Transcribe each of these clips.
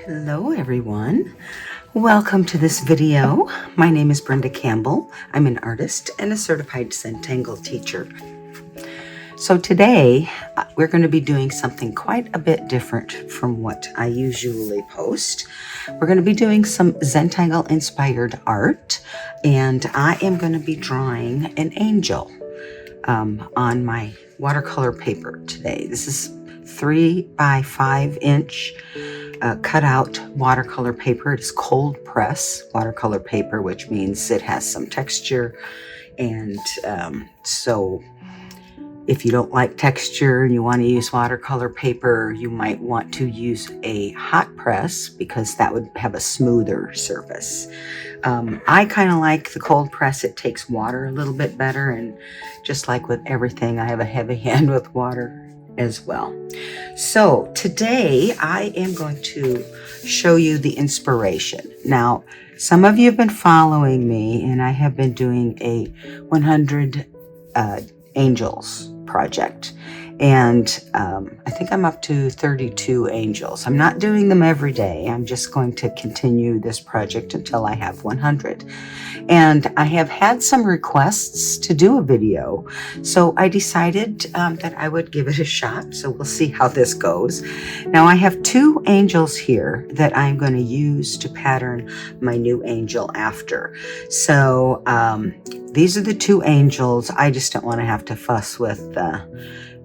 Hello everyone. Welcome to this video. My name is Brenda Campbell. I'm an artist and a certified Zentangle teacher. So today we're going to be doing something quite a bit different from what I usually post. We're going to be doing some Zentangle inspired art, and I am going to be drawing an angel on my watercolor paper today. This is 3 by 5 inch cutout watercolor paper. It is cold press watercolor paper, which means it has some texture. And so if you don't like texture and you want to use watercolor paper, you might want to use a hot press because that would have a smoother surface. I kind of like the cold press. It takes water a little bit better, and just like with everything, I have a heavy hand with water as well. So today I am going to show you the inspiration. Now, some of you have been following me, and I have been doing a 100 angels project, and I think I'm up to 32 angels. I'm not doing them every day. I'm just going to continue this project until I have 100. And I have had some requests to do a video, so I decided that I would give it a shot. So we'll see how this goes. Now I have 2 angels here that I'm going to use to pattern my new angel after. So these are the 2 angels. I just don't want to have to fuss with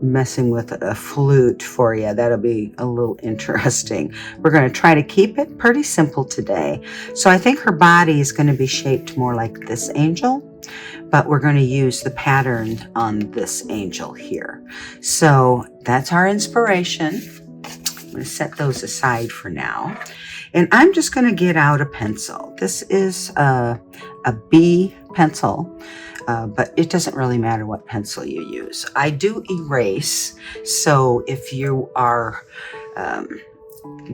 messing with a flute for you. That'll be a little interesting. We're going to try to keep it pretty simple today. So I think her body is going to be shaped more like this angel, but we're going to use the pattern on this angel here. So that's our inspiration. I'm going to set those aside for now. And I'm just going to get out a pencil. This is a B pencil, but it doesn't really matter what pencil you use. I do erase, so if you are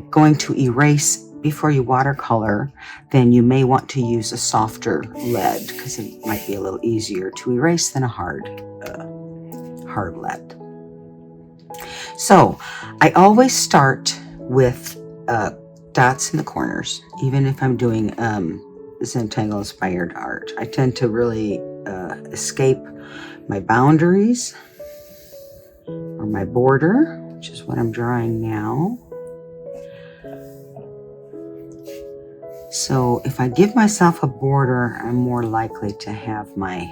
going to erase before you watercolor, then you may want to use a softer lead because it might be a little easier to erase than a hard lead. So I always start with dots in the corners, even if I'm doing Zentangle inspired art. I tend to really escape my boundaries or my border, which is what I'm drawing now. So if I give myself a border, I'm more likely to have my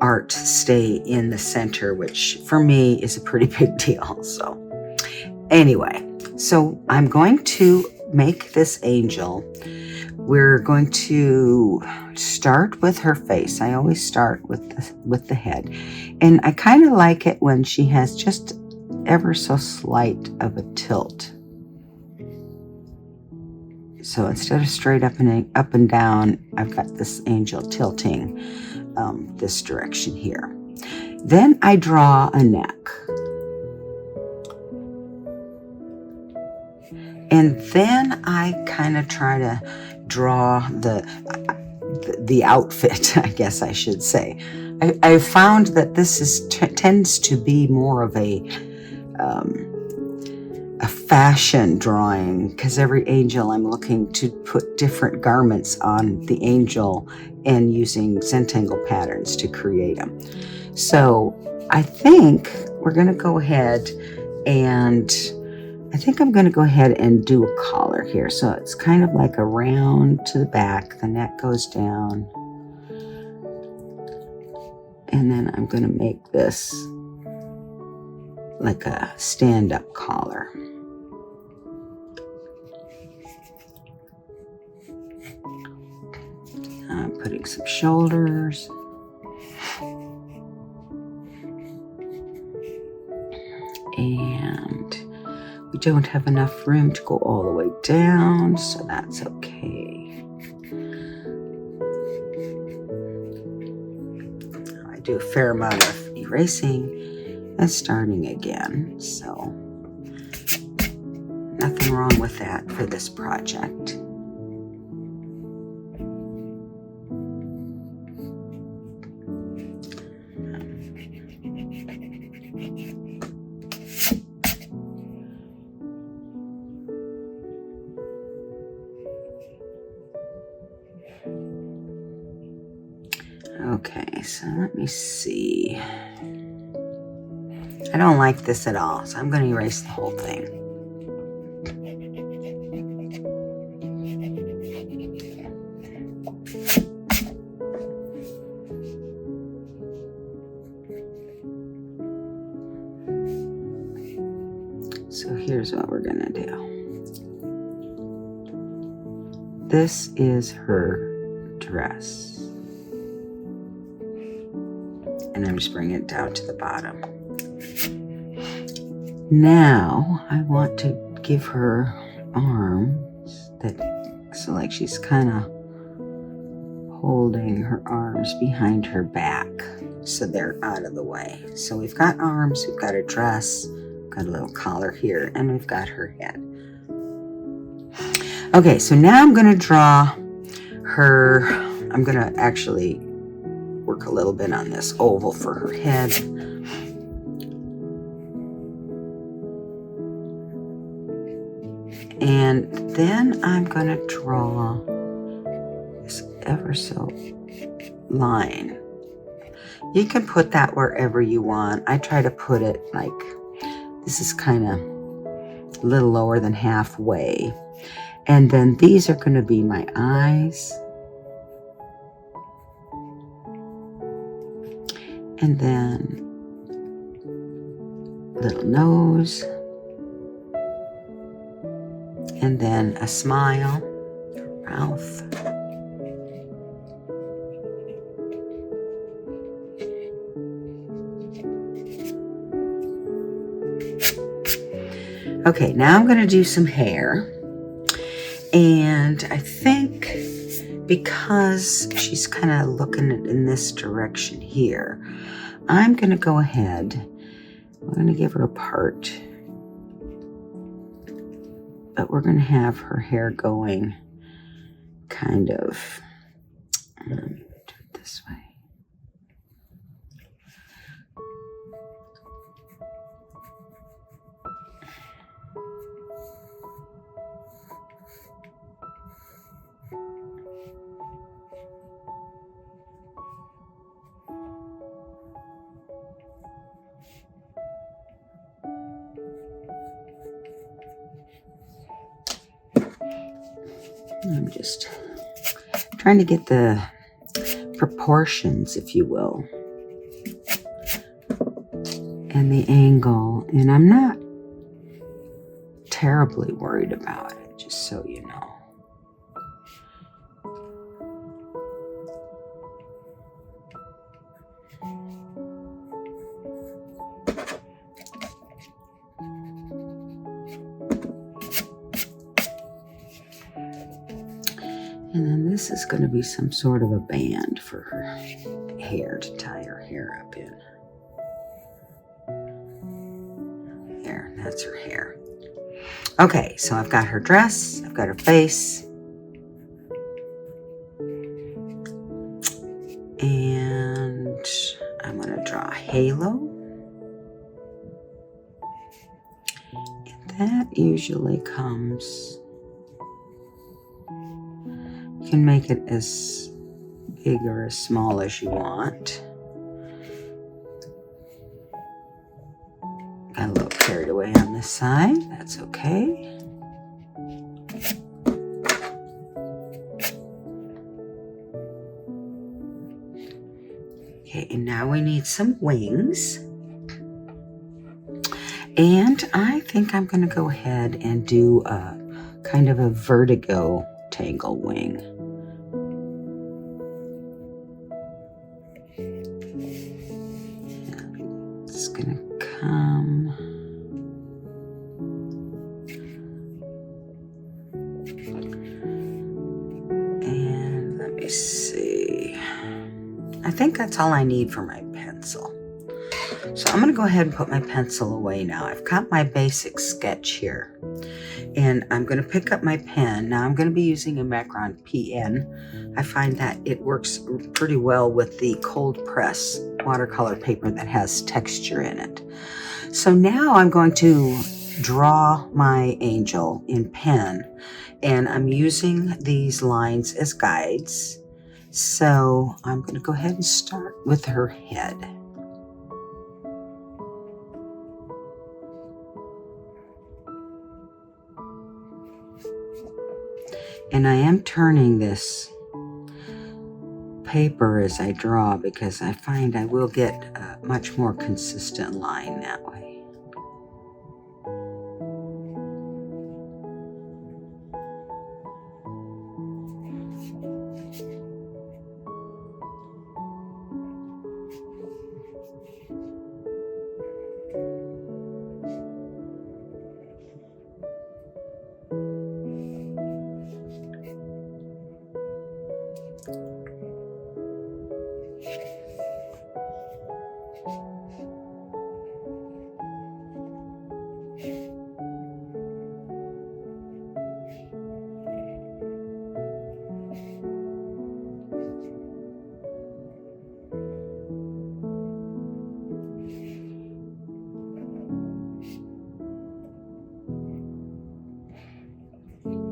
art stay in the center, which for me is a pretty big deal. So anyway, so I'm going to make this angel. We're going to start with her face. I always start with the head. And I kind of like it when she has just ever so slight of a tilt. So instead of straight up and down, I've got this angel tilting this direction here. Then I draw a neck. And then I kind of try to draw the outfit, I guess I should say. I found that this tends to be more of a fashion drawing, because every angel I'm looking to put different garments on the angel and using Zentangle patterns to create them. So I think we're going to go ahead and I'm going to go ahead and do a collar here. So it's kind of like a round to the back. The neck goes down. And then I'm going to make this like a stand-up collar. I'm putting some shoulders. And we don't have enough room to go all the way down, so that's okay. I do a fair amount of erasing and starting again, so nothing wrong with that for this project. Okay, so let me see. I don't like this at all, so I'm going to erase the whole thing. So here's what we're going to do. This is her dress. And I'm just bringing it down to the bottom. Now I want to give her arms so like she's kind of holding her arms behind her back so they're out of the way. So we've got arms, we've got a dress, got a little collar here, and we've got her head. Okay, so now I'm going to draw her. I'm going to actually work a little bit on this oval for her head. And then I'm going to draw this ever so line. You can put that wherever you want. I try to put it like this is kind of a little lower than halfway. And then these are going to be my eyes. And then little nose. And then a smile, mouth. Okay, now I'm going to do some hair. And I think because she's kind of looking in this direction here, I'm going to go ahead. We're going to give her a part. But we're going to have her hair going kind of, do it this way. I'm just trying to get the proportions, if you will, and the angle, and I'm not terribly worried about it, just so you know. And then this is going to be some sort of a band for her hair to tie her hair up in. There, that's her hair. Okay, so I've got her dress, I've got her face. And I'm going to draw a halo. And that usually comes... You can make it as big or as small as you want. Got a little carried away on this side. That's okay. Okay, and now we need some wings. And I think I'm going to go ahead and do a kind of a Verdigogh tangle wing. It's gonna come. And let me see. I think that's all I need for my pencil. So I'm gonna go ahead and put my pencil away now. I've got my basic sketch here. And I'm going to pick up my pen. Now I'm going to be using a Macron PN. I find that it works pretty well with the cold press watercolor paper that has texture in it. So now I'm going to draw my angel in pen, and I'm using these lines as guides. So I'm going to go ahead and start with her head. And I am turning this paper as I draw because I find I will get a much more consistent line that way.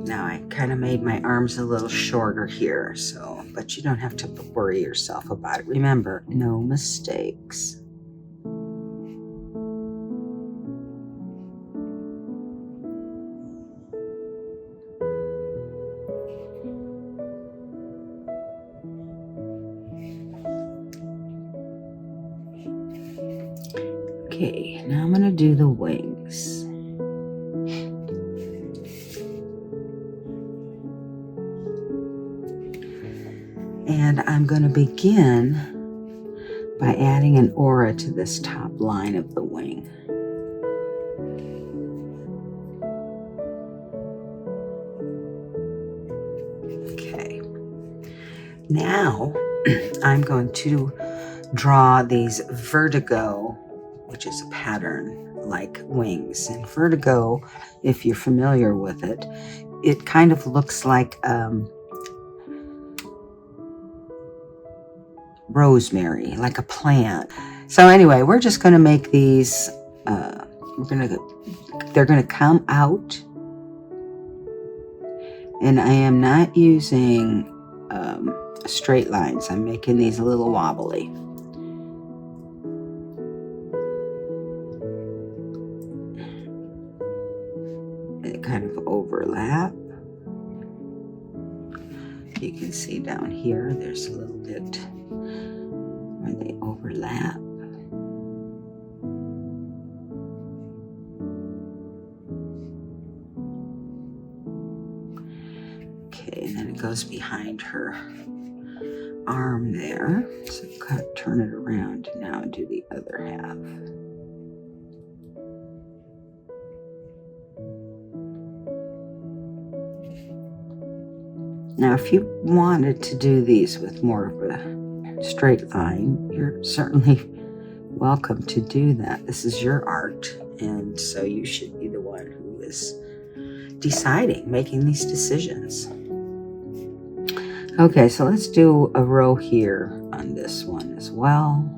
Now I kind of made my arms a little shorter here, but you don't have to worry yourself about it. Remember, no mistakes. Okay, now I'm going to do the wings. And I'm going to begin by adding an aura to this top line of the wing. Okay. Now I'm going to draw these Verdigogh, which is a pattern like wings. And Verdigogh, if you're familiar with it, it kind of looks like rosemary, like a plant. So anyway, we're just going to make these, they're going to come out. And I am not using straight lines. I'm making these a little wobbly. They kind of overlap. You can see down here, there's a little bit where they overlap. Okay, and then it goes behind her arm there. So turn it around now and do the other half. Now, if you wanted to do these with more of a straight line, you're certainly welcome to do that. This is your art, and so you should be the one who is deciding, making these decisions. Okay, so let's do a row here on this one as well.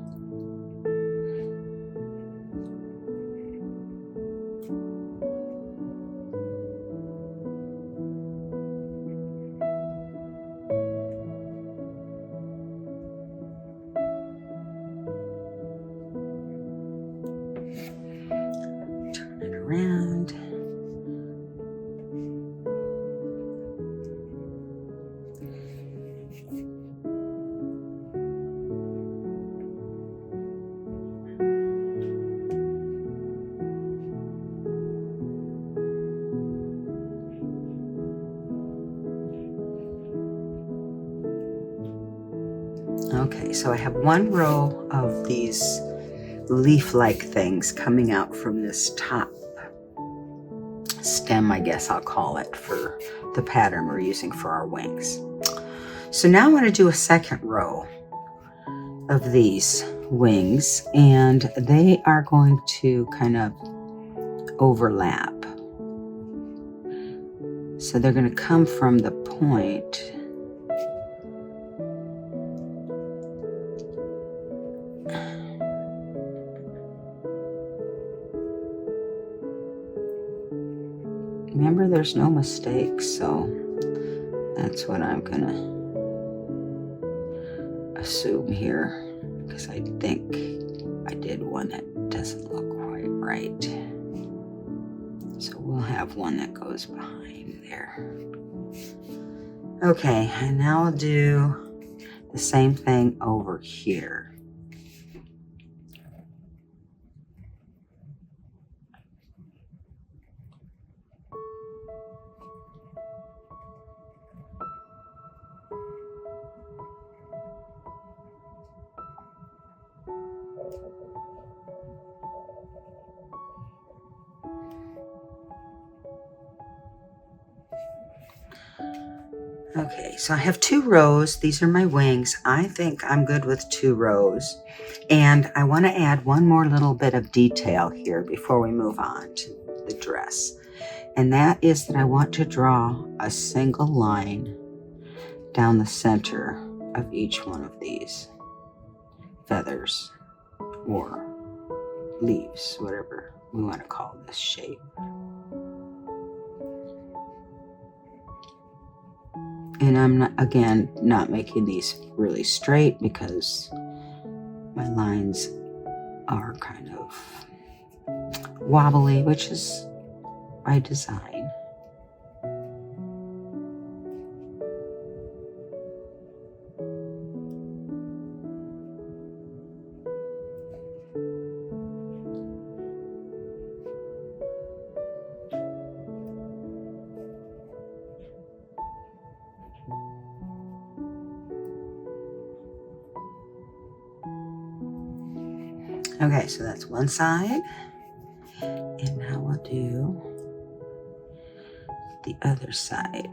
Turn it around. Okay, so I have one row of these leaf-like things coming out from this top stem, I guess I'll call it, for the pattern we're using for our wings. So now I want to do a second row of these wings, and they are going to kind of overlap. So they're going to come from the point. remember, there's no mistakes, so that's what I'm gonna assume here, because I think I did one that doesn't look quite right. So we'll have one that goes behind there. Okay, and now I'll do the same thing over here. Okay, so I have 2 rows. These are my wings. I think I'm good with 2 rows. And I want to add one more little bit of detail here before we move on to the dress. And that is that I want to draw a single line down the center of each one of these feathers or leaves, whatever we want to call this shape. And I'm not, again, not making these really straight because my lines are kind of wobbly, which is by design. Okay, so that's one side. And now we'll do the other side.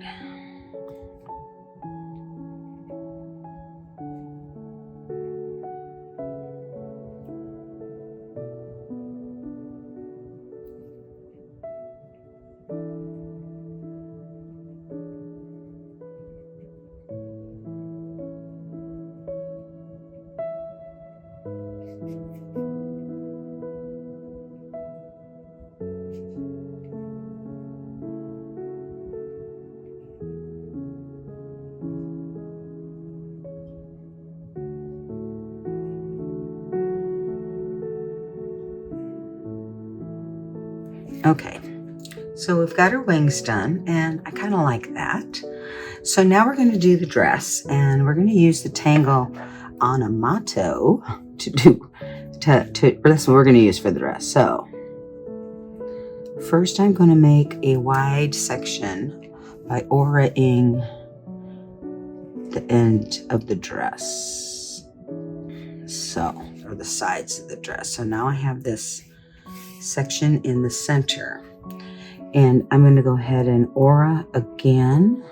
Okay, so we've got our wings done, and I kind of like that. So now we're going to do the dress, and we're going to use the Tangle Onamato that's what we're going to use for the dress. So first I'm going to make a wide section by aura-ing the end of the dress. So, or the sides of the dress. So now I have this section in the center, and I'm going to go ahead and aura again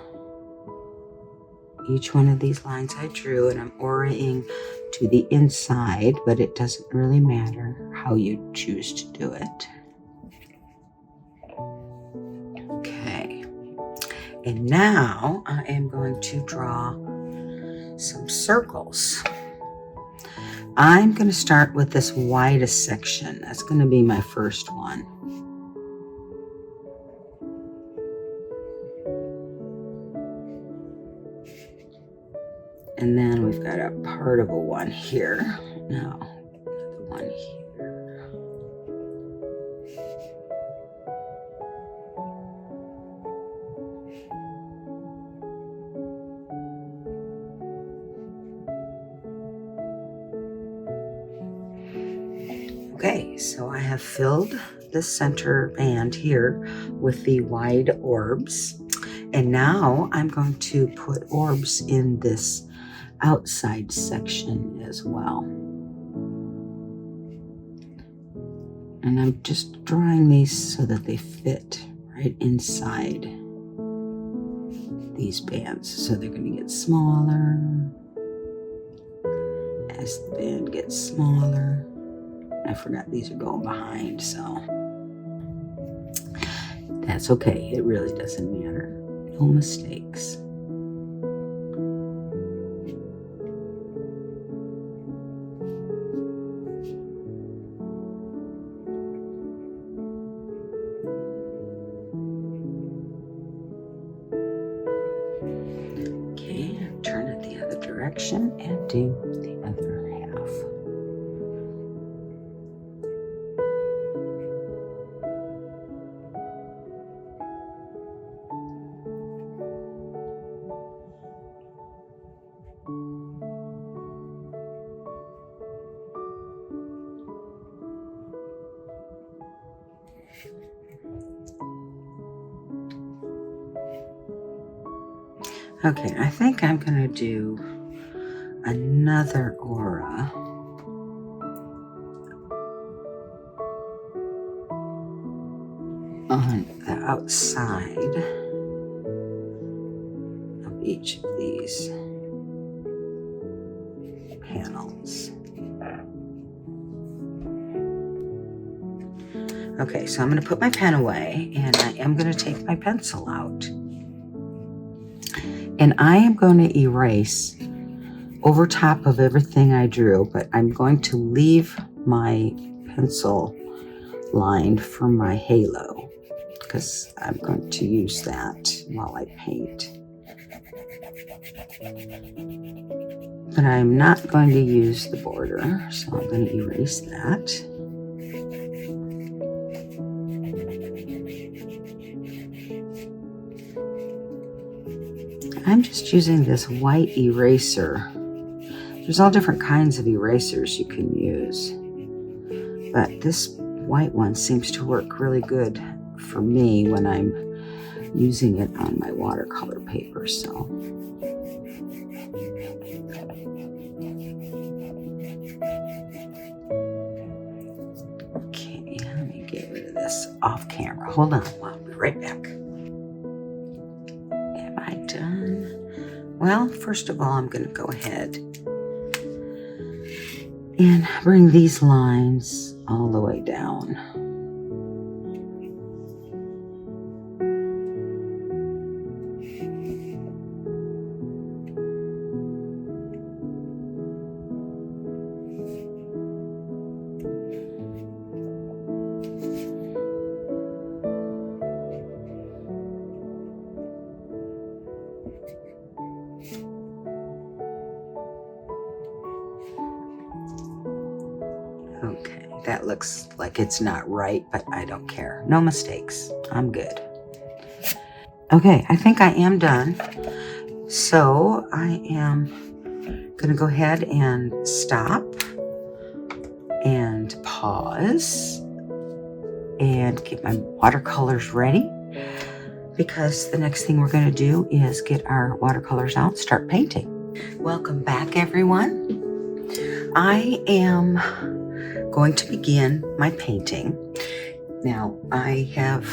each one of these lines I drew, and I'm aura-ing to the inside, but it doesn't really matter how you choose to do it. Okay, and now I am going to draw some circles. I'm going to start with this widest section. That's going to be my first one. And then we've got a part of a one here. Now, another one here. Okay, so I have filled the center band here with the wide orbs. And now I'm going to put orbs in this outside section as well. And I'm just drawing these so that they fit right inside these bands. So they're going to get smaller as the band gets smaller. I forgot these are going behind, so that's okay. It really doesn't matter. No mistakes. direction and do the other half. Okay, I think I'm going to do another aura. On the outside of each of these panels. Okay, so I'm going to put my pen away and I am going to take my pencil out. And I am going to erase over top of everything I drew, but I'm going to leave my pencil line for my halo because I'm going to use that while I paint. But I'm not going to use the border, so I'm going to erase that. I'm just using this white eraser. There's all different kinds of erasers you can use, but this white one seems to work really good for me when I'm using it on my watercolor paper. So okay, let me get rid of this off camera. Hold on, I'll be right back. Am I done? Well, first of all, I'm going to go ahead and bring these lines all the way down. Okay, that looks like it's not right, but I don't care. No mistakes. I'm good. Okay, I think I am done. So I am going to go ahead and stop and pause and get my watercolors ready, because the next thing we're going to do is get our watercolors out, start painting. Welcome back, everyone. I am going to begin my painting. Now, I have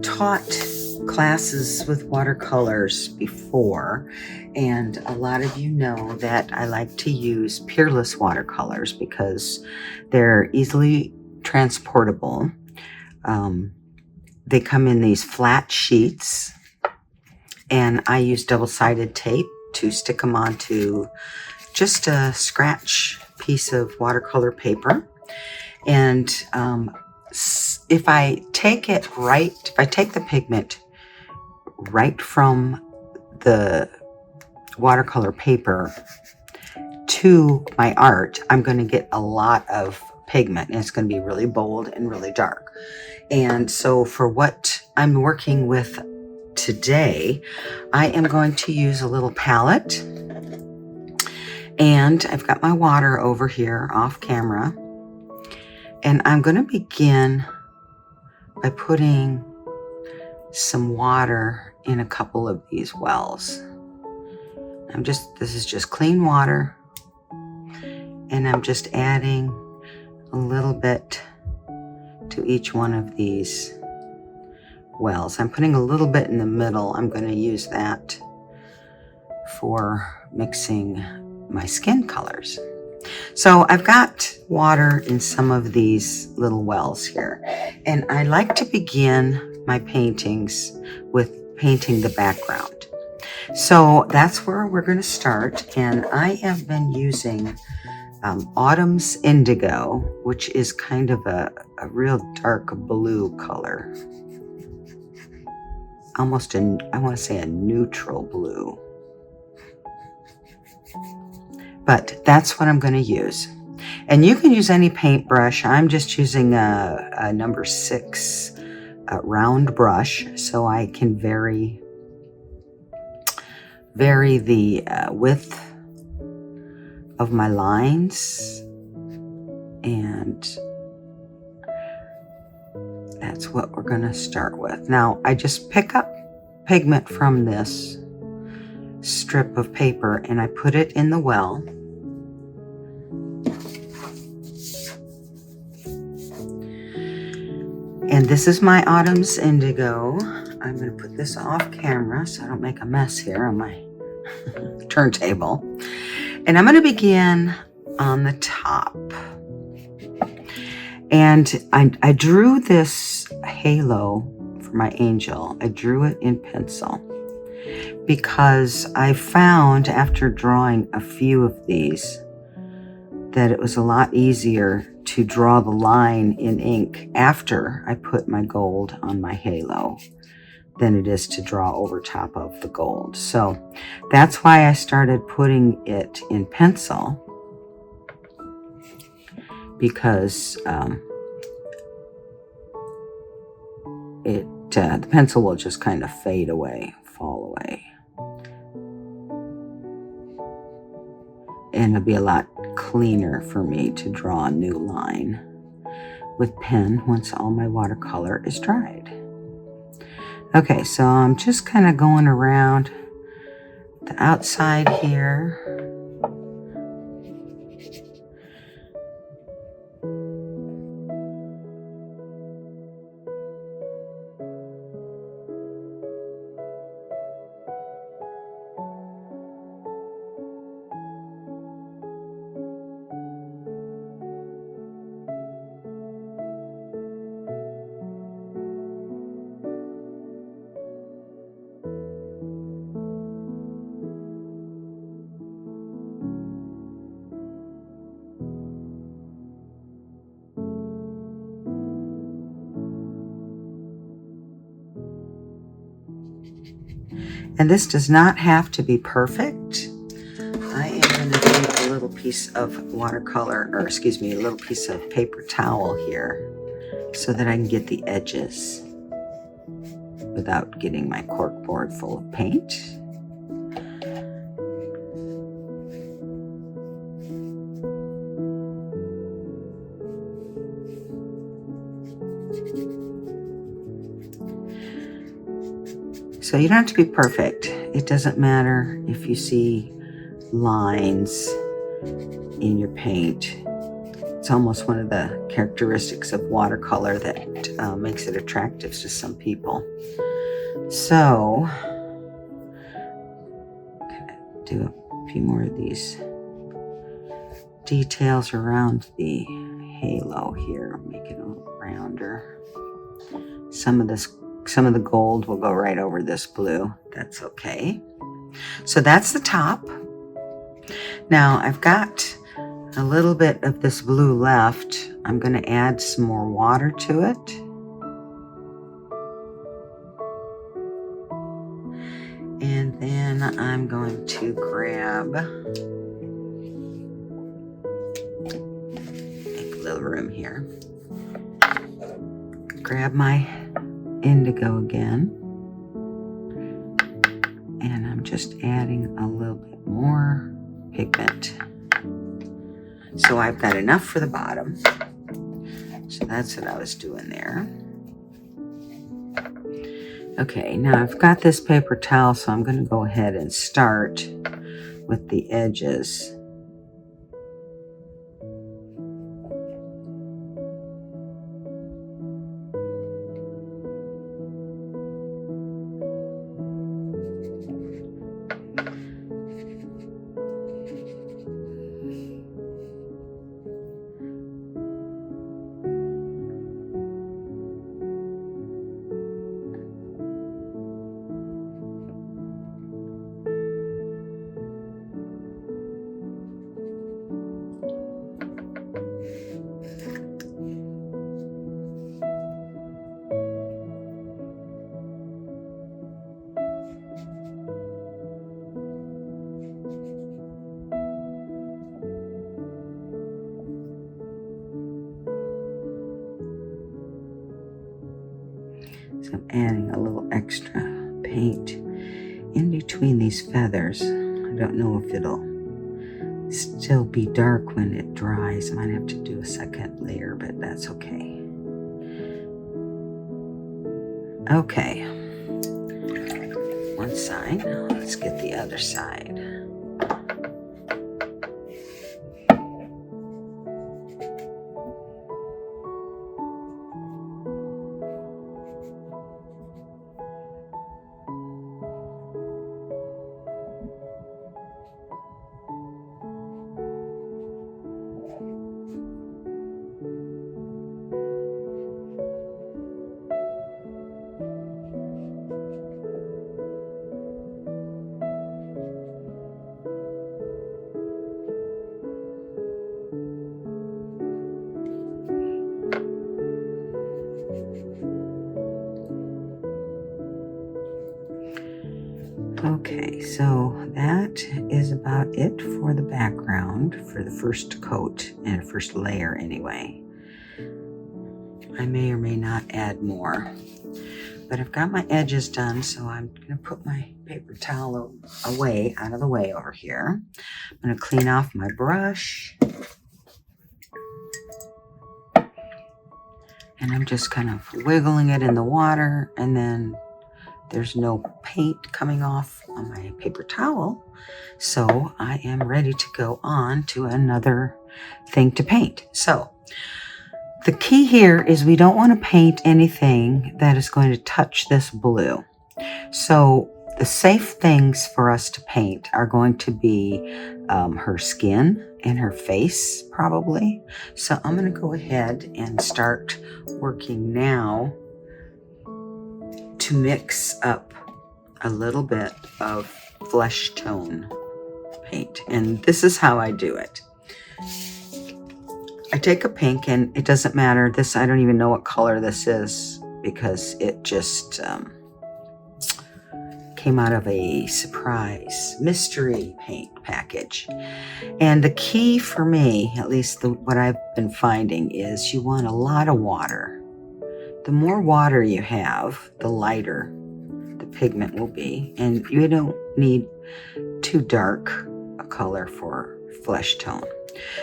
taught classes with watercolors before, and a lot of you know that I like to use peerless watercolors because they're easily transportable. They come in these flat sheets, and I use double-sided tape to stick them onto just a scratch piece of watercolor paper. And if I take the pigment right from the watercolor paper to my art, I'm going to get a lot of pigment, and it's going to be really bold and really dark. And so for what I'm working with today, I am going to use a little palette. And I've got my water over here off camera. And I'm going to begin by putting some water in a couple of these wells. This is just clean water. And I'm just adding a little bit to each one of these wells. I'm putting a little bit in the middle. I'm going to use that for mixing my skin colors. So I've got water in some of these little wells here, and I like to begin my paintings with painting the background. So that's where we're going to start, and I have been using Autumn's Indigo, which is kind of a real dark blue color. Almost I want to say a neutral blue. but that's what I'm going to use. And you can use any paintbrush. I'm just using a number 6 round brush, so I can vary the width of my lines, and that's what we're going to start with. Now I just pick up pigment from this strip of paper and I put it in the well. And this is my Autumn's Indigo. I'm going to put this off camera so I don't make a mess here on my turntable. And I'm going to begin on the top. And I drew this halo for my angel. I drew it in pencil because I found after drawing a few of these that it was a lot easier to draw the line in ink after I put my gold on my halo than it is to draw over top of the gold. So that's why I started putting it in pencil, because the pencil will just kind of fade away, fall away. And it'll be a lot cleaner for me to draw a new line with pen once all my watercolor is dried. Okay, so I'm just kind of going around the outside here. And this does not have to be perfect. I am going to take a little piece of watercolor, or excuse me, a little piece of paper towel here so that I can get the edges without getting my cork board full of paint. So you don't have to be perfect. It doesn't matter if you see lines in your paint. It's almost one of the characteristics of watercolor that makes it attractive to some people. So, I'm gonna do a few more of these details around the halo here, make it a little rounder. Some of the gold will go right over this blue. That's okay. So that's the top. Now I've got a little bit of this blue left. I'm going to add some more water to it. And then I'm going to grab, make a little room here. Grab my indigo again. And I'm just adding a little bit more pigment. So I've got enough for the bottom. So that's what I was doing there. Okay, now I've got this paper towel, so I'm going to go ahead and start with the edges. adding a little extra paint in between these feathers. I don't know if it'll still be dark when it dries. I might have to do a second layer, but that's okay. Okay, one side. Now let's get the other side. Okay, so that is about it for the background for the first coat and first layer anyway. I may or may not add more, but I've got my edges done, so I'm going to put my paper towel away, out of the way over here. I'm going to clean off my brush, and I'm just kind of wiggling it in the water, and then there's no paint coming off on my paper towel, so I am ready to go on to another thing to paint. So the key here is we don't want to paint anything that is going to touch this blue. So the safe things for us to paint are going to be her skin and her face, probably. So I'm going to go ahead and start working now to mix up a little bit of flesh tone paint. And this is how I do it. I take a pink, and it doesn't matter. This, I don't even know what color this is because it just came out of a surprise mystery paint package. And the key for me, at least what I've been finding, is you want a lot of water. The more water you have, the lighter the pigment will be. And you don't need too dark a color for flesh tone.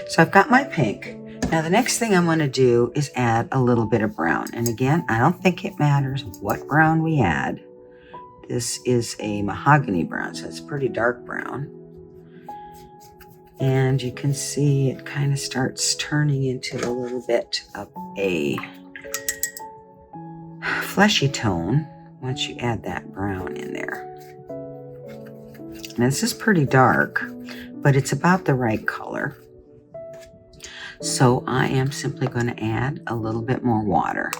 So I've got my pink. Now the next thing I'm going to do is add a little bit of brown. And again, I don't think it matters what brown we add. This is a mahogany brown, so it's pretty dark brown. And you can see it kind of starts turning into a little bit of a fleshy tone once you add that brown in there. Now this is pretty dark, but it's about the right color. So I am simply going to add a little bit more water.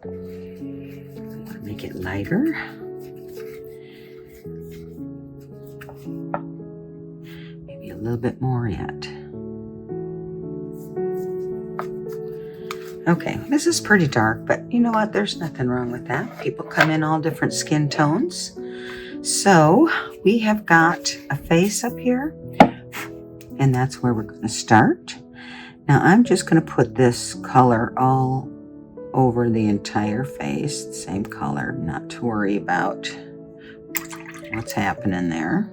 I want to make it lighter. Maybe a little bit more yet. Okay, this is pretty dark, but you know what? There's nothing wrong with that. People come in all different skin tones. So we have got a face up here, and that's where we're going to start. Now I'm just going to put this color all over the entire face, the same color, not to worry about what's happening there.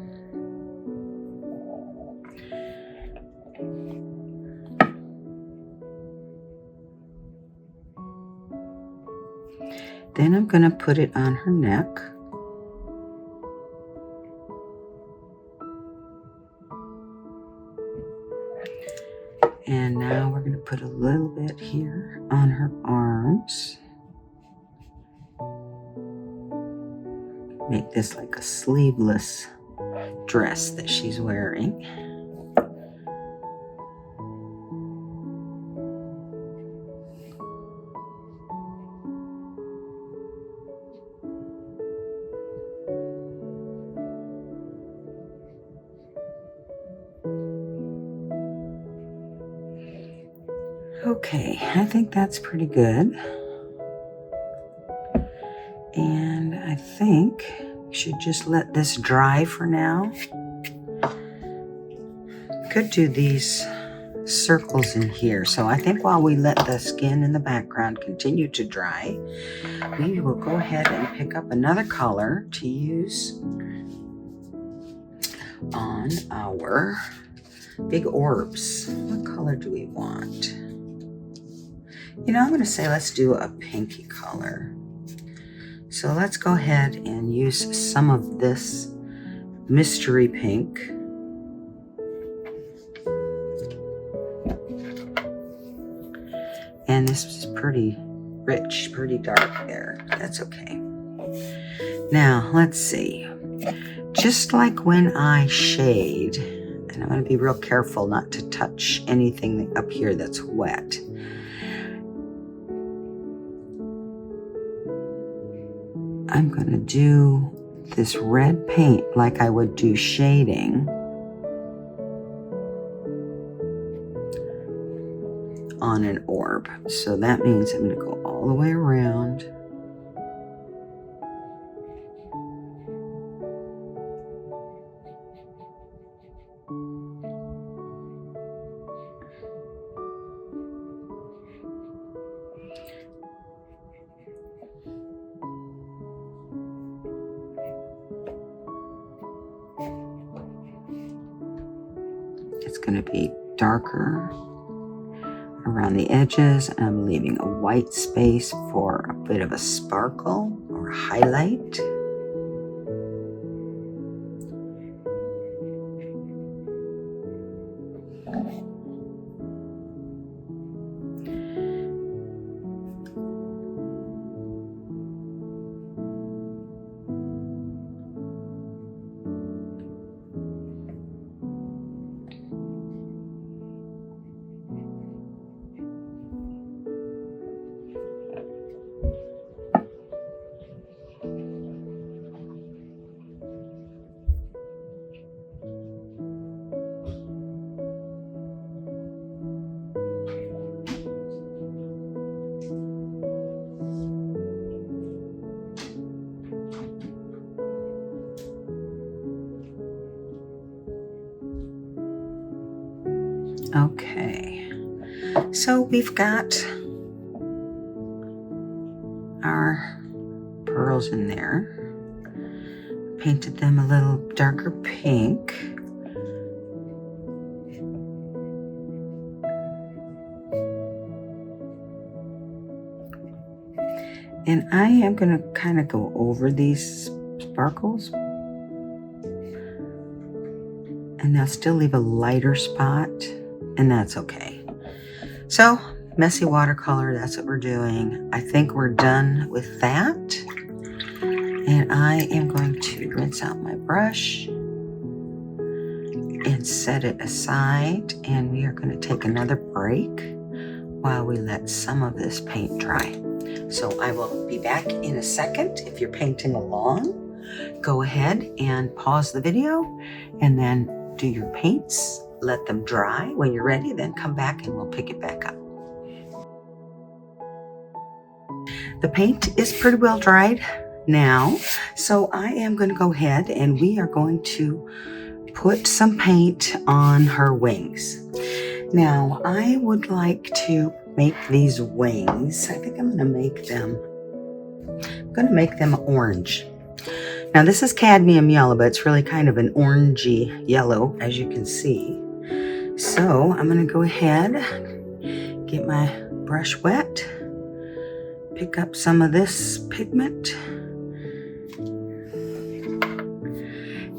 Then I'm going to put it on her neck. And now we're going to put a little bit here on her arms. Make this like a sleeveless dress that she's wearing. Okay, I think that's pretty good. And I think we should just let this dry for now. could do these circles in here. So I think while we let the skin in the background continue to dry, we will go ahead and pick up another color to use on our big orbs. What color do we want? You know, I'm going to say let's do a pinky color. So let's go ahead and use some of this mystery pink. And this is pretty rich, pretty dark there. That's okay. Now, let's see. Just like when I shade, and I'm going to be real careful not to touch anything up here that's wet. I'm going to do this red paint like I would do shading on an orb. So that means I'm going to go all the way around. It's going to be darker around the edges, and I'm leaving a white space for a bit of a sparkle or a highlight. Okay, so we've got our pearls in there. Painted them a little darker pink. And I am going to kind of go over these sparkles. And they'll still leave a lighter spot, and that's okay. So, messy watercolor, that's what we're doing. I think we're done with that. And I am going to rinse out my brush and set it aside. And we are going to take another break while we let some of this paint dry. So I will be back in a second. If you're painting along, go ahead and pause the video and then do your paints. Let them dry. When you're ready, then come back and we'll pick it back up. The paint is pretty well dried now, so I am going to go ahead and we are going to put some paint on her wings. Now, I would like to make these wings. I think I'm going to make them orange. Now, this is cadmium yellow, but it's really kind of an orangey yellow, as you can see. So I'm going to go ahead, get my brush wet, pick up some of this pigment,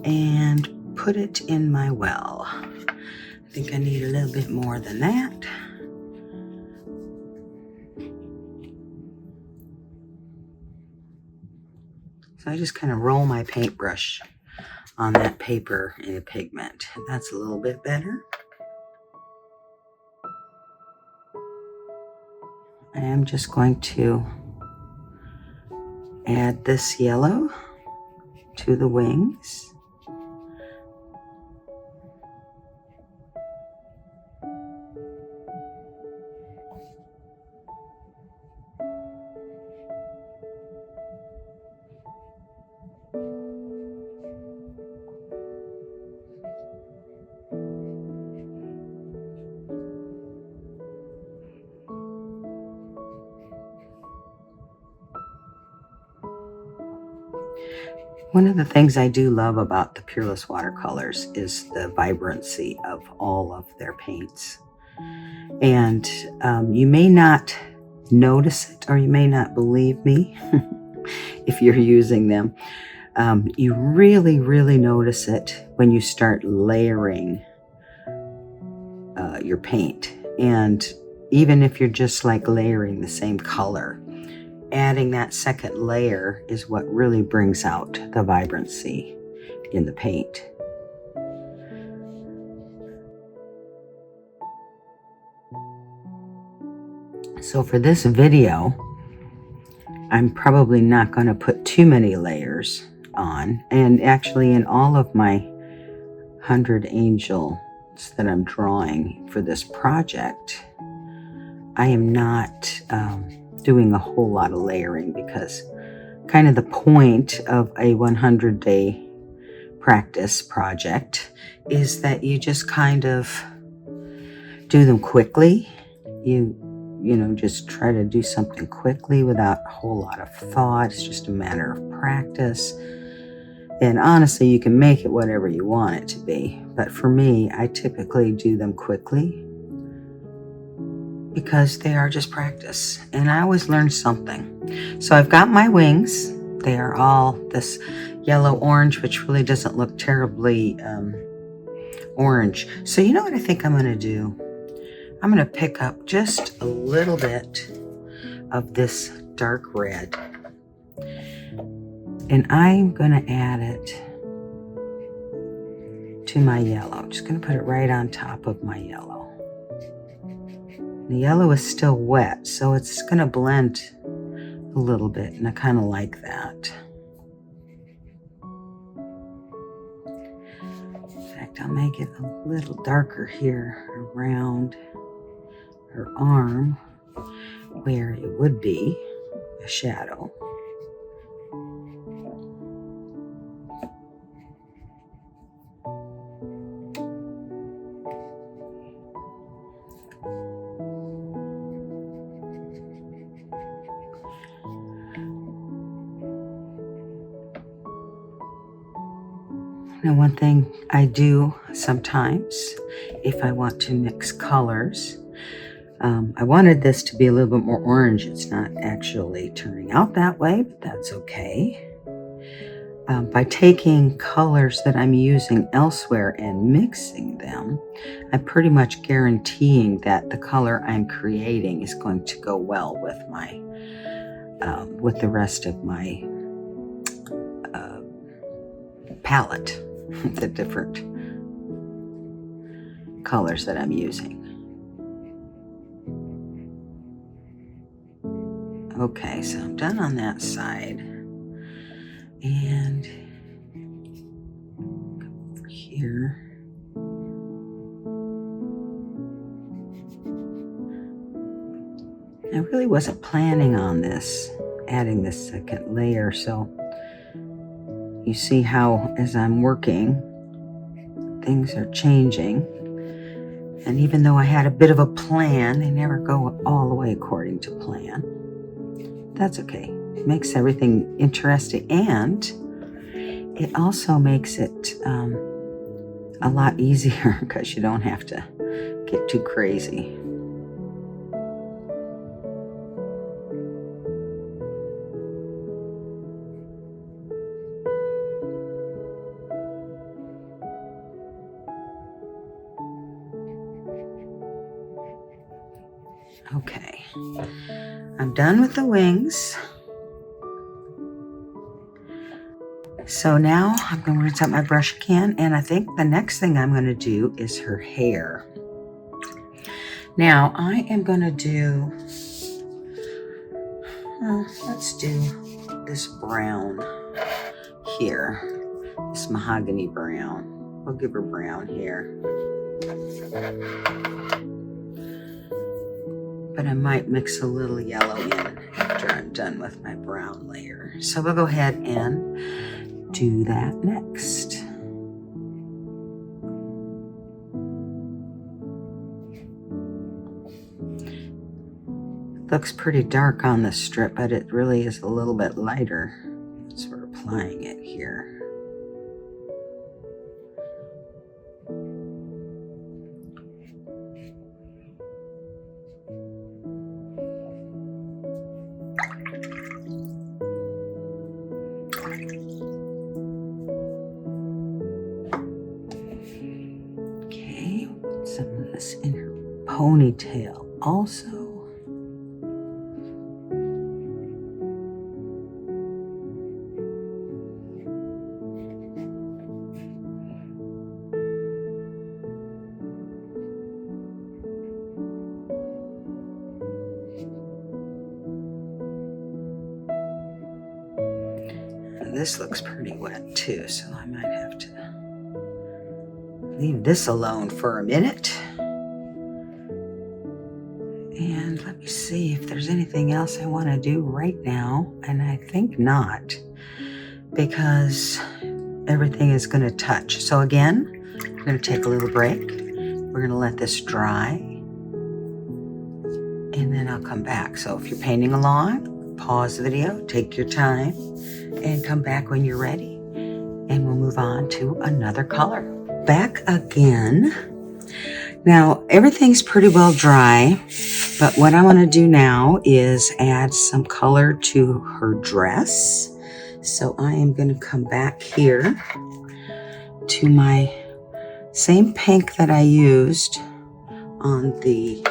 and put it in my well. I think I need a little bit more than that. So I just kind of roll my paintbrush on that paper in a pigment. That's a little bit better. I am just going to add this yellow to the wings. One of the things I do love about the Peerless watercolors is the vibrancy of all of their paints. And you may not notice it, or you may not believe me if you're using them. You really, really notice it when you start layering your paint. And even if you're just like layering the same color, adding that second layer is what really brings out the vibrancy in the paint. So for this video, I'm probably not going to put too many layers on. And actually in all of my 100 angels that I'm drawing for this project, I am not doing a whole lot of layering, because kind of the point of a 100-day practice project is that you just kind of do them quickly. You know, just try to do something quickly without a whole lot of thought. It's just a matter of practice. And honestly, you can make it whatever you want it to be. But for me, I typically do them quickly because they are just practice. And I always learn something. So I've got my wings. They are all this yellow-orange, which really doesn't look terribly orange. So you know what I think I'm going to do? I'm going to pick up just a little bit of this dark red. And I'm going to add it to my yellow. I'm just going to put it right on top of my yellow. The yellow is still wet, so it's going to blend a little bit, and I kind of like that. In fact, I'll make it a little darker here around her arm, where it would be a shadow. Now, one thing I do sometimes, if I want to mix colors, I wanted this to be a little bit more orange. It's not actually turning out that way, but that's okay. By taking colors that I'm using elsewhere and mixing them, I'm pretty much guaranteeing that the color I'm creating is going to go well with my, with the rest of my palette, the different colors that I'm using. Okay, so I'm done on that side. And come over here. I really wasn't planning on this, adding this second layer, so you see how as I'm working, things are changing. And even though I had a bit of a plan, they never go all the way according to plan. That's okay. It makes everything interesting, and it also makes it a lot easier because you don't have to get too crazy. Okay, I'm done with the wings. So now I'm going to rinse out my brush again, and I think the next thing I'm going to do is her hair. Now I am going to do, let's do this brown here, this mahogany brown. We'll give her brown here. But I might mix a little yellow in after I'm done with my brown layer. So we'll go ahead and do that next. Looks pretty dark on the strip, but it really is a little bit lighter. Sort of applying it here. Okay, some of this in her ponytail also. This looks pretty wet too, so I might have to leave this alone for a minute. And let me see if there's anything else I want to do right now. And I think not, because everything is going to touch. So again, I'm going to take a little break. We're going to let this dry. And then I'll come back. So if you're painting along, pause the video, take your time, and come back when you're ready. And we'll move on to another color. Back again. Now, everything's pretty well dry, but what I want to do now is add some color to her dress. So I am going to come back here to my same pink that I used on the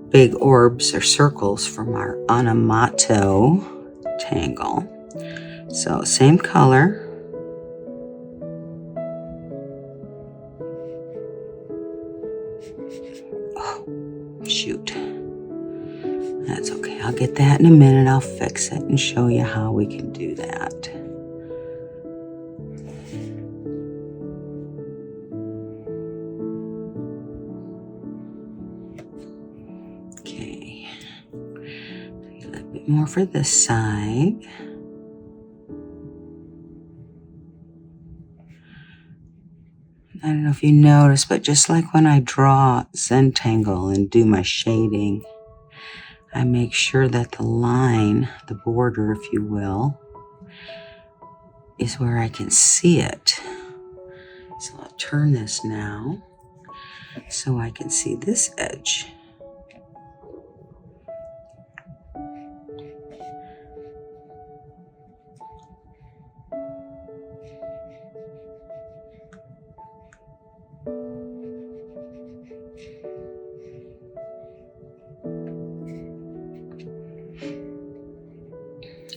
big orbs or circles from our Onamato tangle. So same color. Oh, shoot. That's okay. I'll get that in a minute. I'll fix it and show you how we can do that. Okay. A little bit more for this side. I don't know if you notice, but just like when I draw Zentangle and do my shading, I make sure that the line, the border, if you will, is where I can see it. So I'll turn this now so I can see this edge.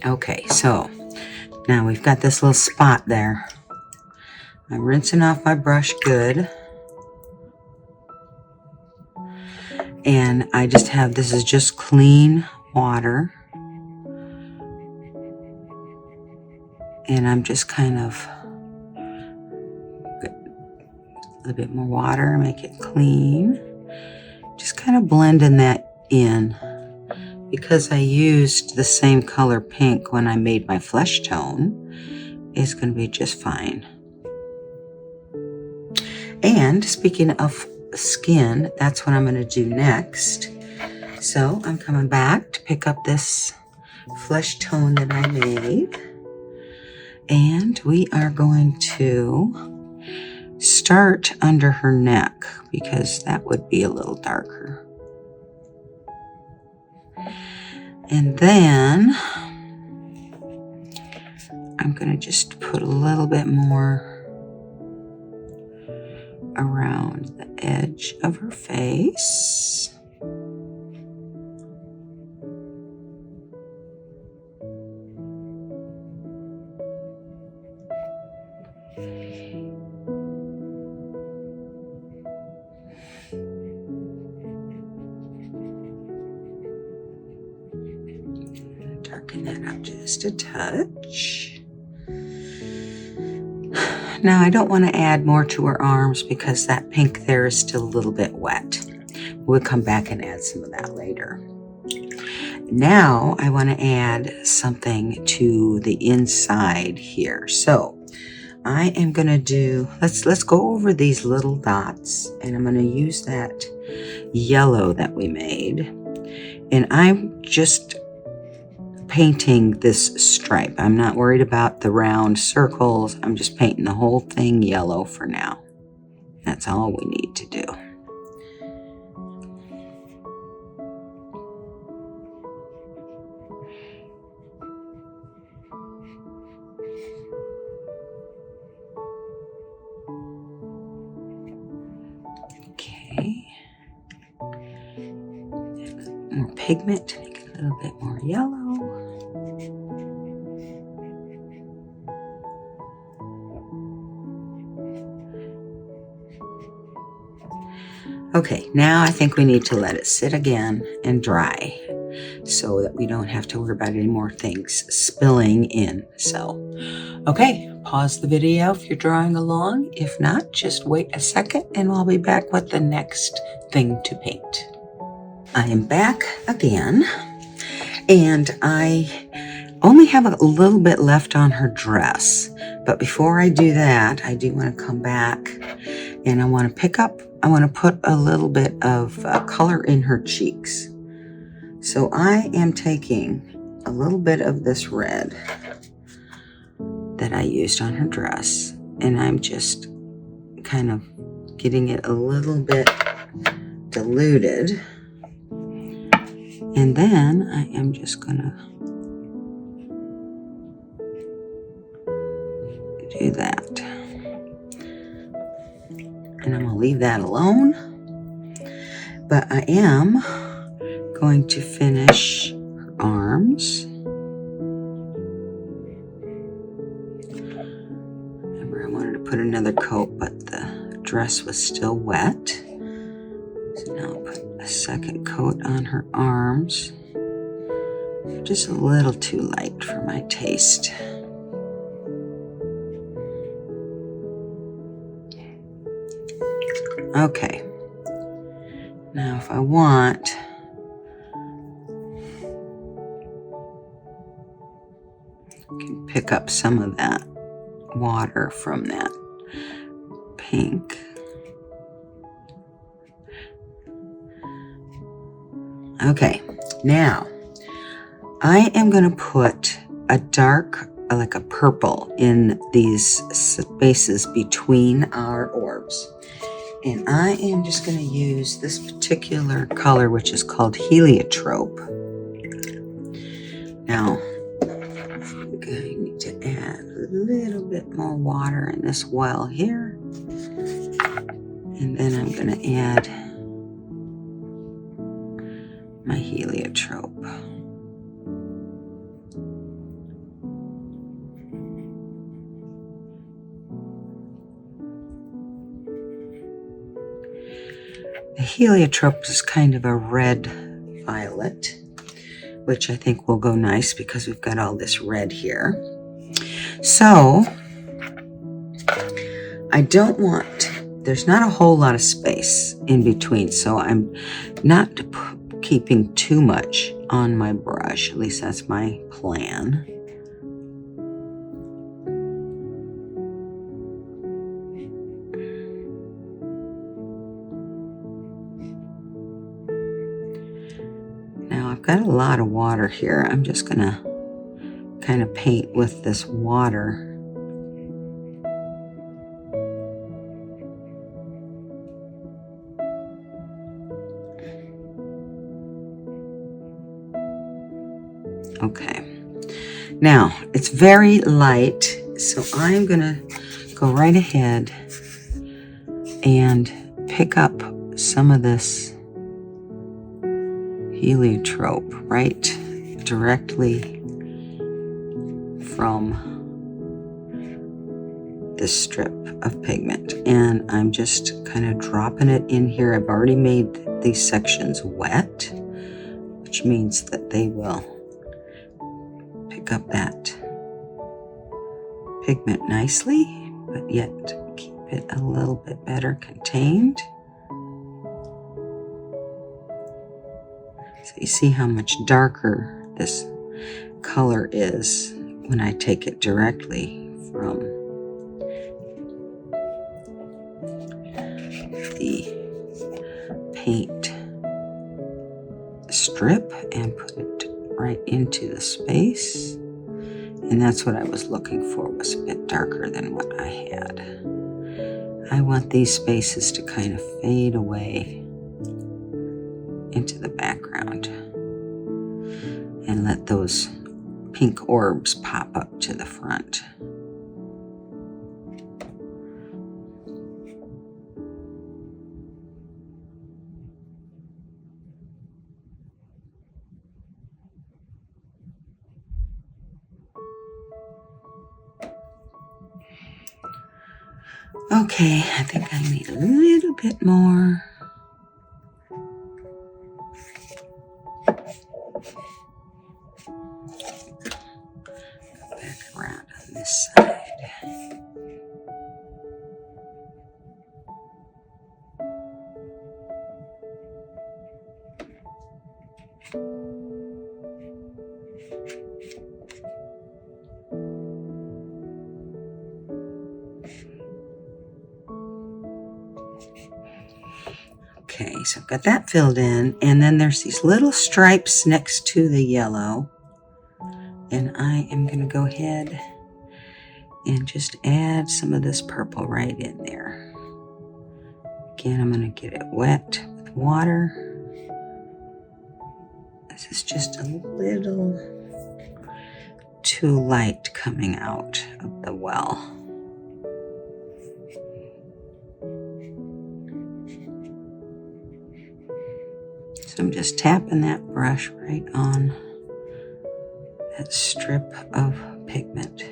Okay, so now we've got this little spot there. I'm rinsing off my brush good. And I just have, this is just clean water. And I'm just kind of, a little bit more water, make it clean. Just kind of blending that in. Because I used the same color pink when I made my flesh tone, it's going to be just fine. And speaking of skin, that's what I'm going to do next. So I'm coming back to pick up this flesh tone that I made. And we are going to start under her neck because that would be a little darker. And then I'm going to just put a little bit more around the edge of her face. Darken that up just a touch. Now I don't want to add more to her arms because that pink there is still a little bit wet. We'll come back and add some of that later. Now I want to add something to the inside here. So I am going to do, let's go over these little dots, and I'm going to use that yellow that we made. And I'm just painting this stripe. I'm not worried about the round circles. I'm just painting the whole thing yellow for now. That's all we need to do. Okay. More pigment to make it a little bit more yellow. Okay, now I think we need to let it sit again and dry so that we don't have to worry about any more things spilling in. So, okay, pause the video if you're drawing along. If not, just wait a second and I'll be back with the next thing to paint. I am back again, and I only have a little bit left on her dress. But before I do that, I do want to come back and I want to put a little bit of color in her cheeks. So I am taking a little bit of this red that I used on her dress, and I'm just kind of getting it a little bit diluted. And then I am just gonna do that. And I'm gonna leave that alone. But I am going to finish her arms. Remember, I wanted to put another coat, but the dress was still wet. So now I'll put a second coat on her arms. Just a little too light for my taste. Okay. Now if I want, I can pick up some of that water from that pink. Okay, now I am going to put a dark, like a purple, in these spaces between our orbs. And I am just going to use this particular color, which is called heliotrope. Now, I'm going to add a little bit more water in this well here. And then I'm going to add my heliotrope. The heliotrope is kind of a red violet, which I think will go nice because we've got all this red here. So I don't want, there's not a whole lot of space in between, so I'm not keeping too much on my brush. At least that's my plan. Now I've got a lot of water here. I'm just gonna kind of paint with this water. Okay, now it's very light, so I'm gonna go right ahead and pick up some of this heliotrope right directly from this strip of pigment, and I'm just kind of dropping it in here. I've already made these sections wet, which means that they will pick up that pigment nicely, but yet keep it a little bit better contained. So you see how much darker this color is when I take it directly from the paint strip and put it right into the space. And that's what I was looking for, was a bit darker than what I had. I want these spaces to kind of fade away into the background and let those pink orbs pop up to the front. Okay, I think I need a little bit more. Back around on this side. Okay, so I've got that filled in, and then there's these little stripes next to the yellow, and I am going to go ahead and just add some of this purple right in there. Again, I'm going to get it wet with water. This is just a little too light coming out of the well. So I'm just tapping that brush right on that strip of pigment.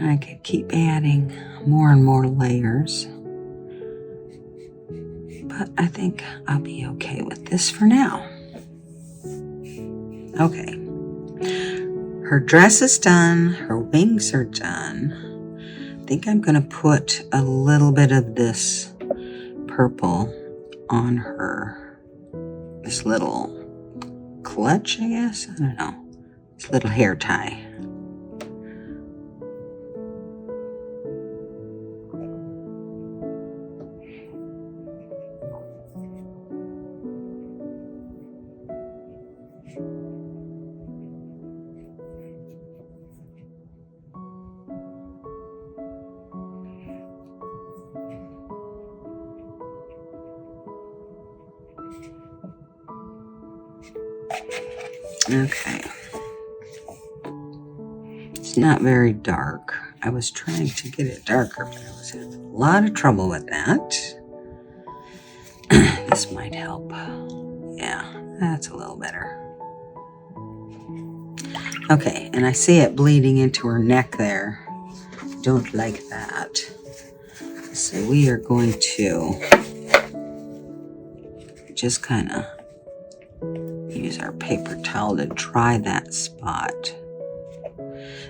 I could keep adding more and more layers, but I think I'll be okay with this for now. Okay, her dress is done, her wings are done. I think I'm going to put a little bit of this purple on her, this little clutch, I guess, I don't know, this little hair tie. Okay. It's not very dark. I was trying to get it darker, but I was having a lot of trouble with that. This might help. Yeah, that's a little better. Okay, and I see it bleeding into her neck there. Don't like that. So we are going to just kind of use our paper towel to dry that spot.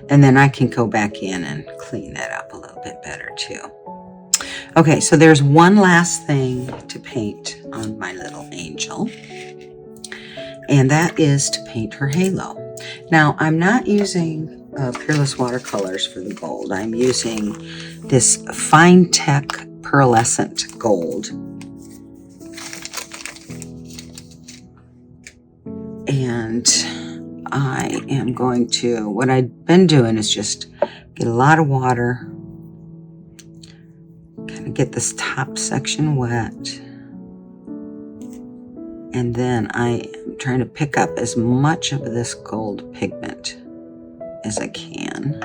And then I can go back in and clean that up a little bit better too. Okay, so there's one last thing to paint on my little angel. And that is to paint her halo. Now, I'm not using Peerless watercolors for the gold. I'm using this Fine Tech pearlescent gold. And I am going to, what I've been doing is just get a lot of water, kind of get this top section wet, and then I am trying to pick up as much of this gold pigment as I can.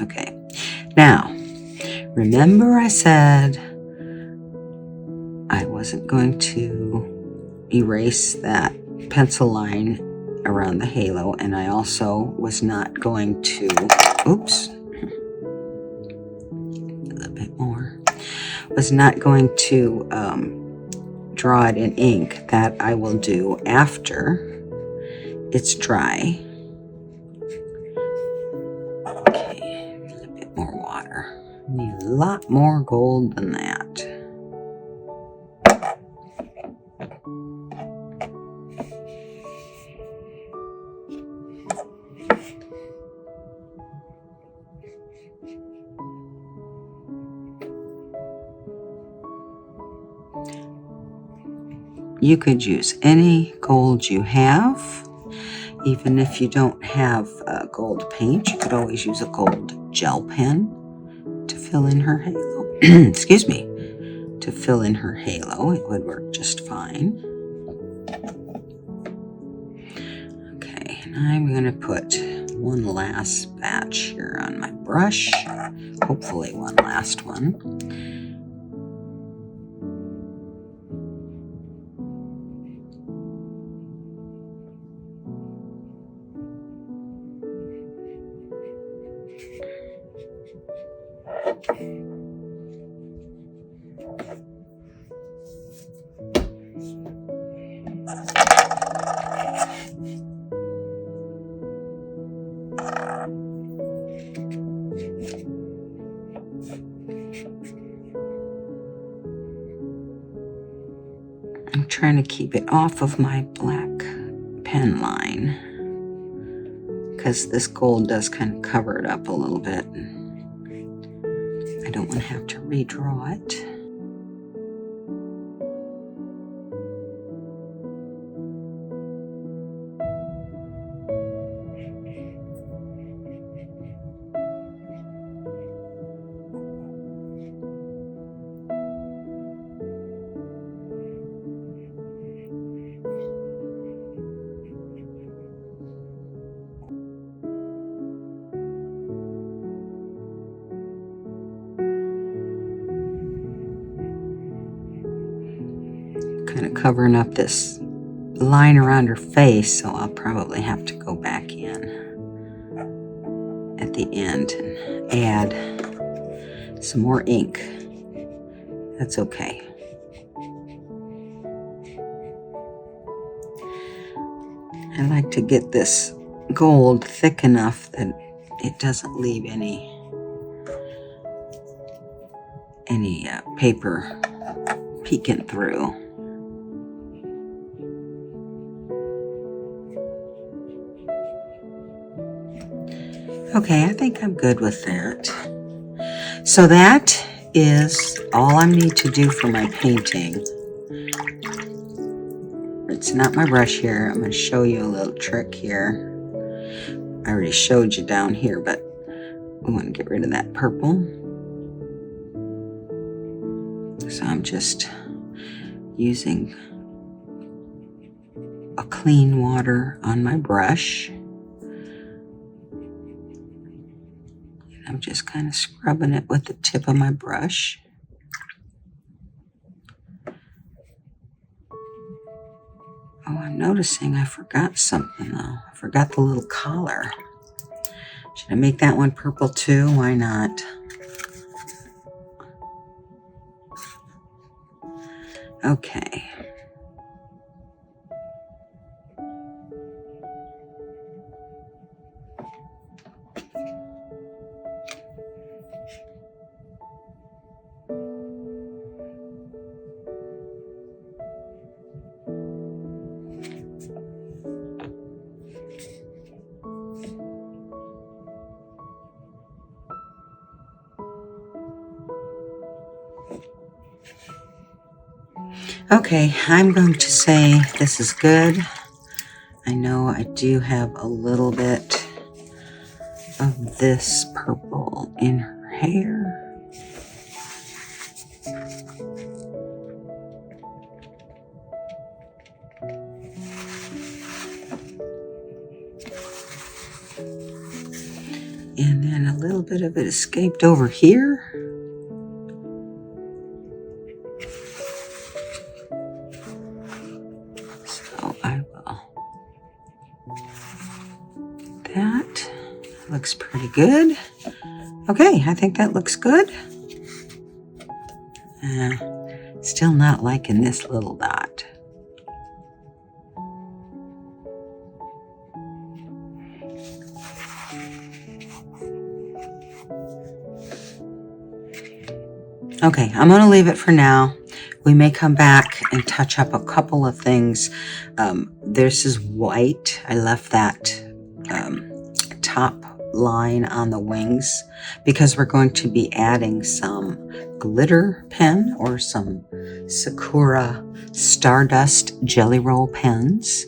Okay, now remember I said I wasn't going to erase that pencil line around the halo, and I also was not going to, oops, a little bit more, was not going to draw it in ink. That I will do after it's dry. Okay, a little bit more water. Need a lot more gold than that. You could use any gold you have. Even if you don't have gold paint, you could always use a gold gel pen to fill in her halo. Excuse me. To fill in her halo, it would work just fine. Okay, and I'm going to put one last batch here on my brush. Hopefully one last one. I'm trying to keep it off of my black pen line because this gold does kind of cover it up a little bit. I don't want to have to redraw it. Kind of covering up this line around her face, so I'll probably have to go back in at the end and add some more ink. That's okay. I like to get this gold thick enough that it doesn't leave any paper peeking through. Okay, I think I'm good with that. So that is all I need to do for my painting. It's not my brush here. I'm going to show you a little trick here. I already showed you down here, but we want to get rid of that purple. So I'm just using a clean water on my brush. I'm just kind of scrubbing it with the tip of my brush. Oh, I'm noticing I forgot something though. I forgot the little collar. Should I make that one purple too? Why not? Okay. Okay, I'm going to say this is good. I know I do have a little bit of this purple in her hair. And then a little bit of it escaped over here. looks pretty good. Okay, I think that looks good. Still not liking this little dot. Okay, I'm going to leave it for now. We may come back and touch up a couple of things. This is white. I left that top line on the wings because we're going to be adding some glitter pen or some Sakura Stardust Jelly Roll pens.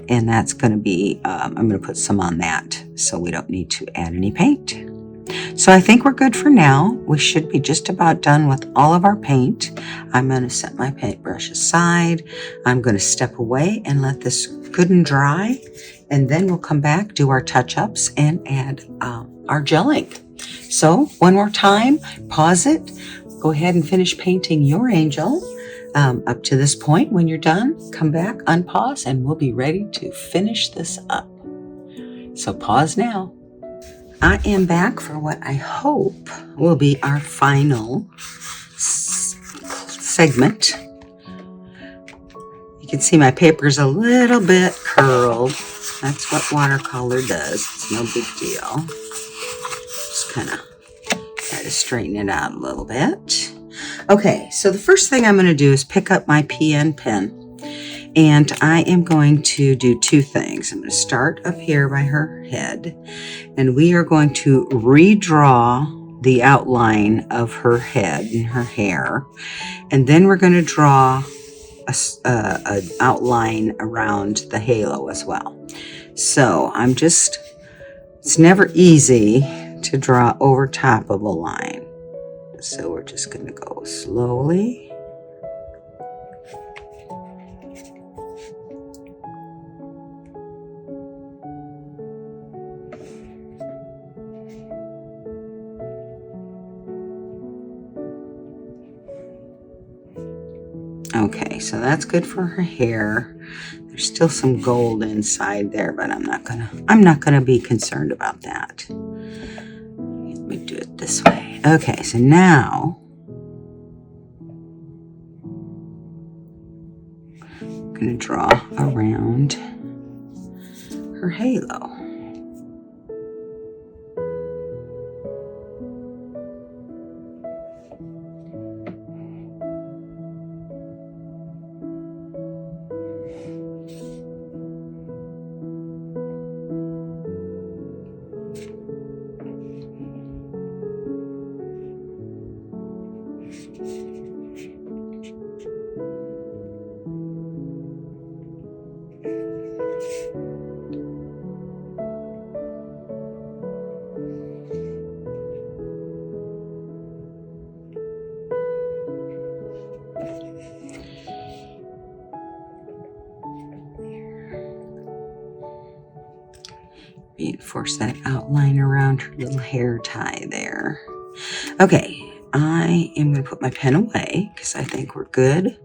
And that's going to be, I'm going to put some on that so we don't need to add any paint. So I think we're good for now. We should be just about done with all of our paint. I'm going to set my paintbrush aside. I'm going to step away and let this good and dry. And then we'll come back, do our touch-ups, and add our gelling. So one more time, pause it. Go ahead and finish painting your angel. Up to this point, when you're done, come back, unpause, and we'll be ready to finish this up. So pause now. I am back for what I hope will be our final segment. You can see my paper's a little bit curled. That's what watercolor does. It's no big deal. Just kind of try to straighten it out a little bit. Okay, so the first thing I'm going to do is pick up my PN pen. And I am going to do two things. I'm going to start up here by her head, and we are going to redraw the outline of her head and her hair. And then we're going to draw an outline around the halo as well. So it's never easy to draw over top of a line. So we're just going to go slowly. Okay, so that's good for her hair. There's still some gold inside there, but I'm not gonna be concerned about that. Let me do it this way. Okay, so now I'm gonna draw around her halo. Reinforce that outline around her little hair tie there. Okay, I am going to put my pen away because I think we're good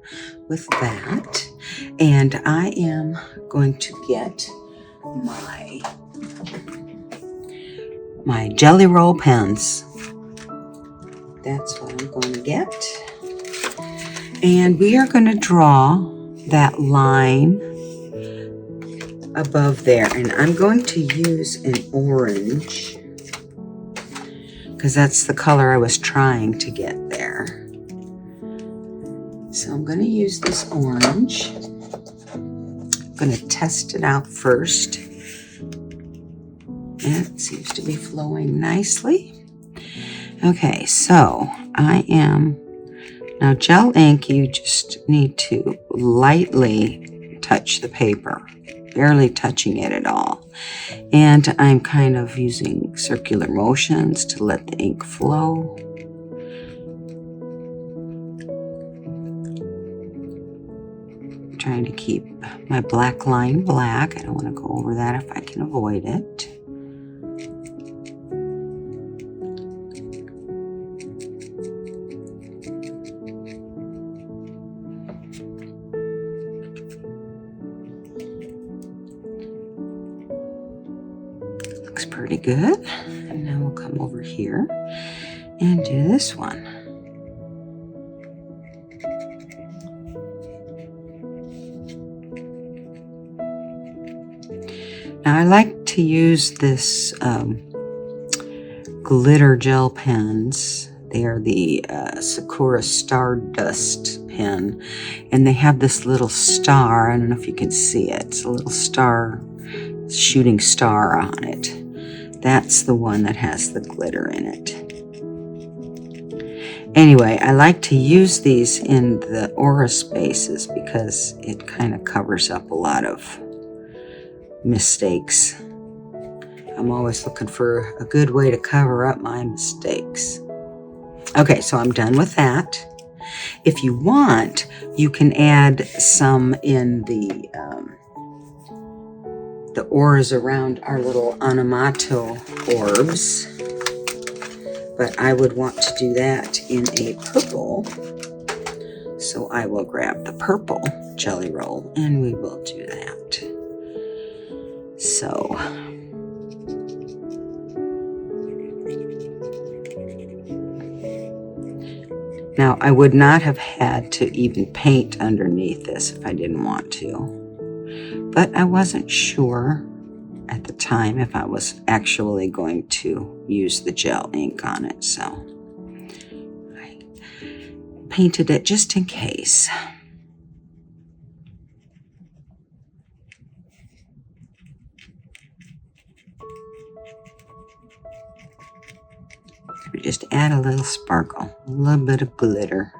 with that. And I am going to get my Jelly Roll pens. That's what I'm going to get. And we are going to draw that line above there, and I'm going to use an orange because that's the color I was trying to get there. So I'm going to use this orange. I'm going to test it out first. It seems to be flowing nicely. Okay, so now gel ink, you just need to lightly touch the paper. Barely touching it at all. And I'm kind of using circular motions to let the ink flow. I'm trying to keep my black line black. I don't want to go over that if I can avoid it. Pretty good. over here and do this one. Now I like to use this glitter gel pens. They are the Sakura Stardust pen, and they have this little star. I don't know if you can see it. It's a little star, shooting star on it. That's the one that has the glitter in it. Anyway, I like to use these in the aura spaces because it kind of covers up a lot of mistakes. I'm always looking for a good way to cover up my mistakes. Okay, so I'm done with that. If you want, you can add some in the auras around our little Onamato orbs, but I would want to do that in a purple. So I will grab the purple jelly roll and we will do that. So now I would not have had to even paint underneath this if I didn't want to, but I wasn't sure at the time if I was actually going to use the gel ink on it, so I painted it just in case. We just add a little sparkle, a little bit of glitter.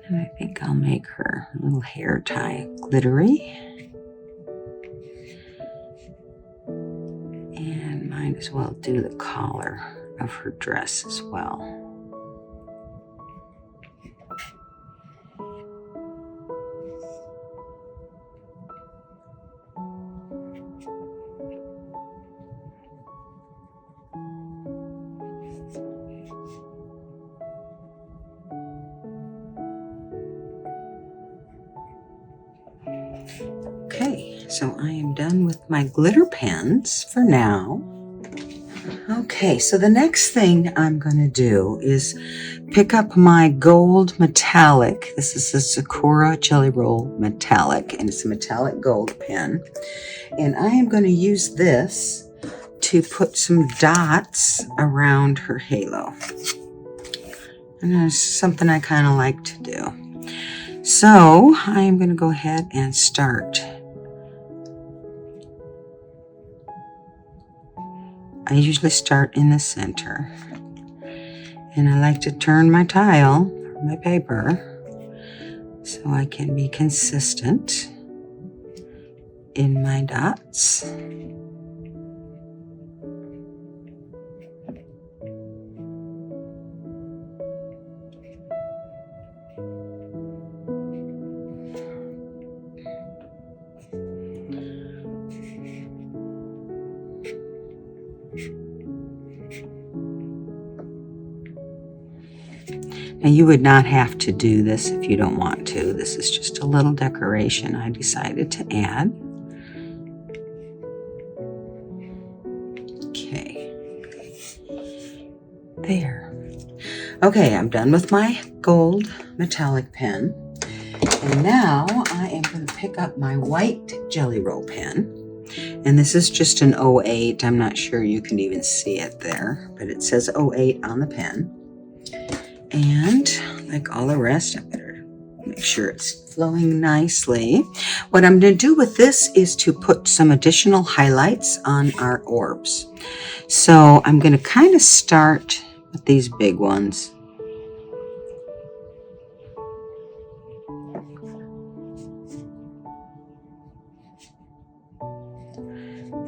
And I think I'll make her little hair tie glittery. And might as well do the collar of her dress as well. Okay, so I am done with my glitter pens for now. Okay, so the next thing I'm going to do is pick up my gold metallic. This is a Sakura Jelly Roll Metallic, and it's a metallic gold pen. And I am going to use this to put some dots around her halo. And that's something I kind of like to do. So I am going to go ahead and start. I usually start in the center, and I like to turn my tile, or my paper, so I can be consistent in my dots. Now you would not have to do this if you don't want to. This is just a little decoration I decided to add. Okay. There. Okay, I'm done with my gold metallic pen. And now I am going to pick up my white Jelly Roll pen. And this is just an 08. I'm not sure you can even see it there, but it says 08 on the pen. And like all the rest, I better make sure it's flowing nicely. What I'm going to do with this is to put some additional highlights on our orbs. So I'm going to kind of start with these big ones.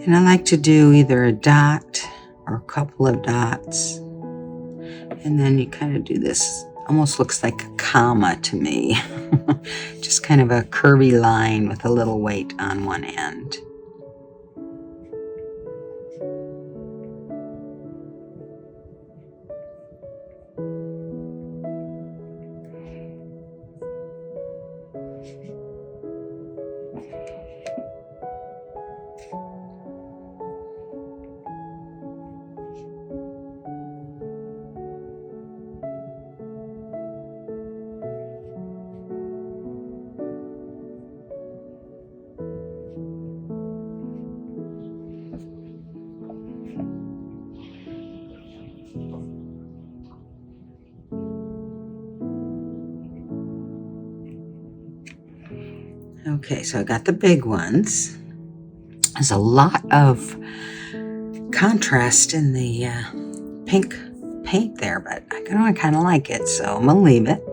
And I like to do either a dot or a couple of dots. And then you kind of do this, almost looks like a comma to me. Just kind of a curvy line with a little weight on one end. Okay, so I got the big ones. There's a lot of contrast in the pink paint there, but I kind of like it, so I'm gonna leave it.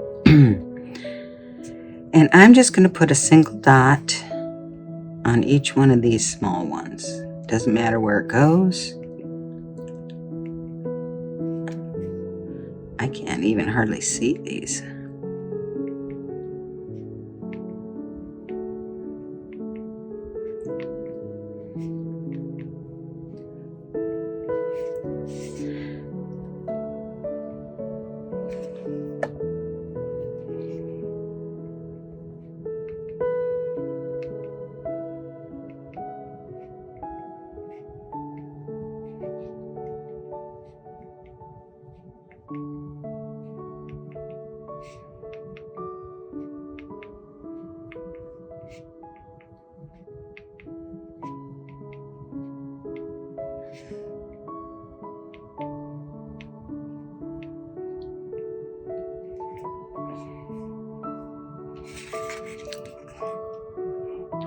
And I'm just gonna put a single dot on each one of these small ones. Doesn't matter where it goes. I can't even hardly see these.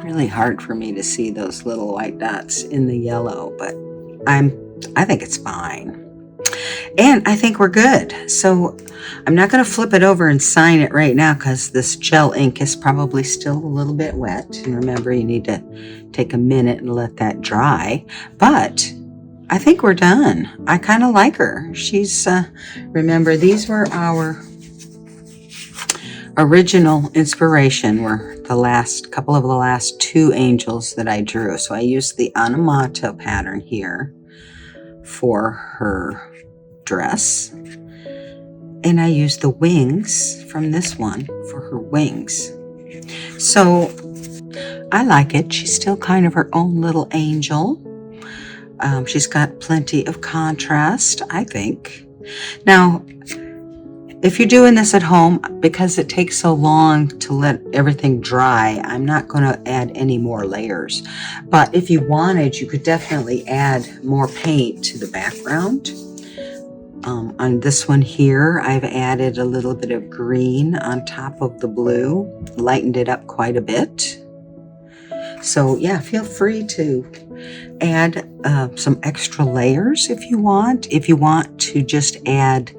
Really hard for me to see those little white dots in the yellow, but I think it's fine. And I think we're good. So I'm not going to flip it over and sign it right now because this gel ink is probably still a little bit wet. And remember, you need to take a minute and let that dry. But I think we're done. I kind of like her. She's, remember, these were our original inspiration, were the last couple of the last two angels that I drew. So I used the Onamato pattern here for her dress, and I used the wings from this one for her wings. So I like it. She's still kind of her own little angel. She's got plenty of contrast, I think. Now, if you're doing this at home, because it takes so long to let everything dry, I'm not going to add any more layers. But if you wanted, you could definitely add more paint to the background. On this one here, I've added a little bit of green on top of the blue, lightened it up quite a bit. So yeah, feel free to add some extra layers if you want. If you want to just add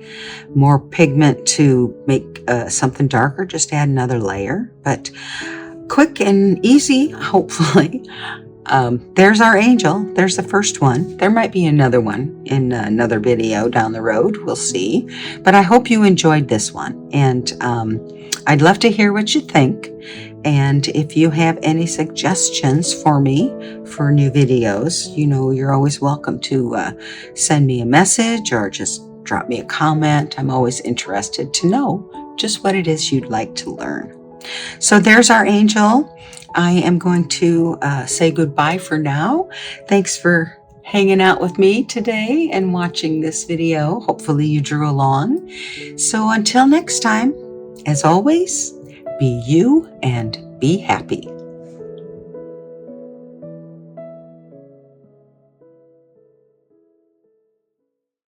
more pigment to make something darker, just add another layer. But quick and easy, hopefully. There's our angel. There's the first one. There might be another one in another video down the road. We'll see. But I hope you enjoyed this one. And I'd love to hear what you think. And if you have any suggestions for me for new videos, you know, you're always welcome to send me a message or just drop me a comment. I'm always interested to know just what it is you'd like to learn. So there's our angel. I am going to say goodbye for now. Thanks for hanging out with me today and watching this video. Hopefully you drew along. So until next time, as always, be you and be happy.